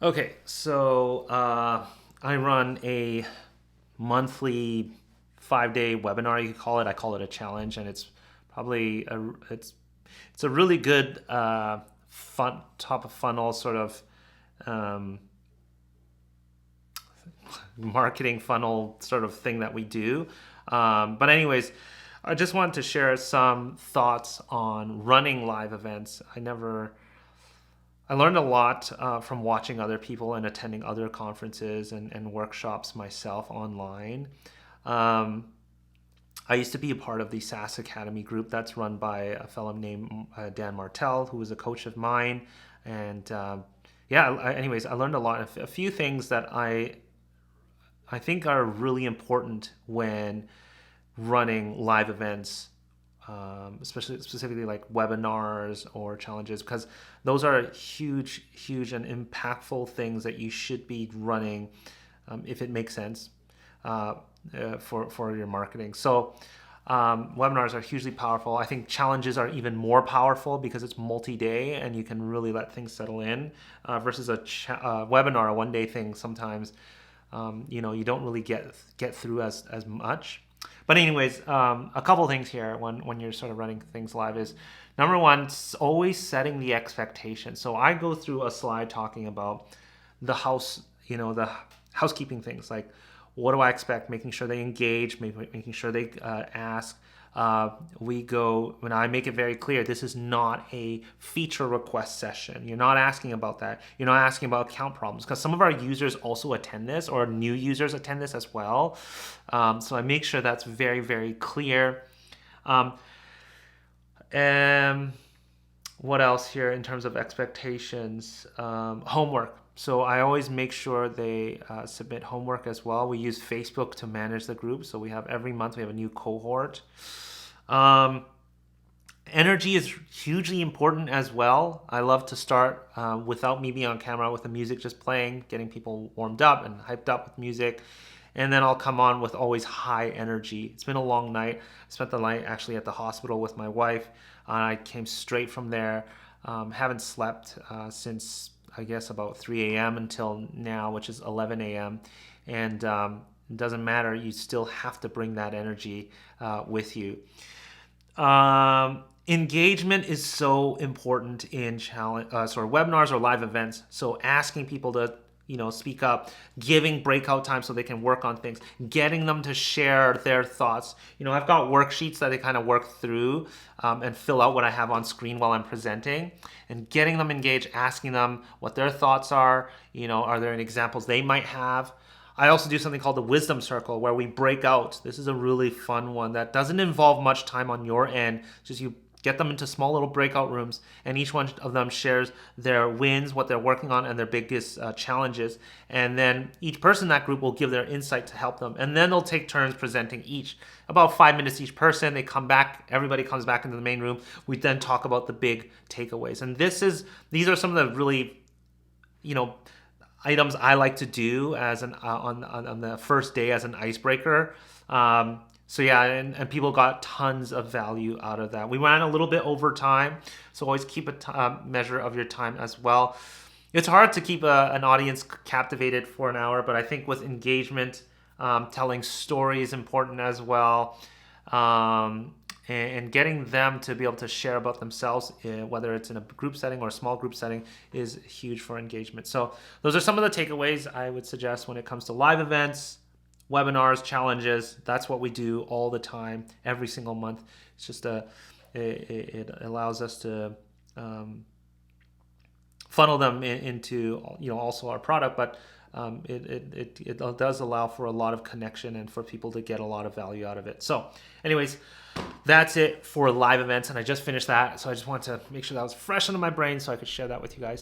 Okay, so I run a monthly 5-day webinar. You could call it. I call it a challenge, and it's probably it's a really good fun top of funnel sort of um, marketing funnel sort of thing that we do. But anyways, I just wanted to share some thoughts on running live events. I learned a lot from watching other people and attending other conferences and workshops myself online. Um, I used to be a part of the SaaS Academy group that's run by a fellow named Dan Martell, who was a coach of mine. And anyways, I learned a lot. A few things that I think are really important when running live events, especially specifically like webinars or challenges, because those are huge and impactful things that you should be running if it makes sense for your marketing. So webinars are hugely powerful. I think challenges are even more powerful because it's multi-day and you can really let things settle in versus a webinar, a one-day thing. Sometimes you don't really get through as much. But anyways, a couple of things here when you're sort of running things live is number one, always setting the expectation. So I go through a slide talking about the the housekeeping things like what do I expect, making sure they engage, making sure they ask. When I make it very clear, this is not a feature request session. You're not asking about that. You're not asking about account problems because some of our users also attend this or new users attend this as well. So I make sure that's very clear. And what else here in terms of expectations? Homework. So I always make sure they submit homework as well. We use Facebook to manage the group. So every month we have a new cohort. Energy is hugely important as well. I love to start without me being on camera with the music just playing, getting people warmed up and hyped up with music. And then I'll come on with always high energy. It's been a long night. I spent the night actually at the hospital with my wife. I came straight from there. Haven't slept since I guess about 3 a.m. until now, which is 11 a.m. And it doesn't matter. You still have to bring that energy with you. Engagement is so important in sort of webinars or live events. So asking people to speak up, giving breakout time so they can work on things, getting them to share their thoughts. I've got worksheets that they kind of work through and fill out what I have on screen while I'm presenting, and getting them engaged, asking them what their thoughts are. Are there any examples they might have? I also do something called the wisdom circle where we break out. This is a really fun one that doesn't involve much time on your end. Just you get them into small little breakout rooms, and each one of them shares their wins, what they're working on, and their biggest challenges. And then each person in that group will give their insight to help them. And then they'll take turns presenting each. About 5 minutes each person. They come back. Everybody comes back into the main room. We then talk about the big takeaways. And these are some of the really, items I like to do as on the first day as an icebreaker. So yeah, and people got tons of value out of that. We ran a little bit over time, so always keep a measure of your time as well. It's hard to keep an audience captivated for an hour, but I think with engagement, telling stories important as well, and getting them to be able to share about themselves, whether it's in a group setting or a small group setting, is huge for engagement. So those are some of the takeaways I would suggest when it comes to live events, webinars, challenges. That's what we do all the time, every single month. It's just it allows us to funnel them into also our product, but it does allow for a lot of connection and for people to get a lot of value out of it. So anyways, that's it for live events, and I just finished that, so I just wanted to make sure that was fresh into my brain so I could share that with you guys.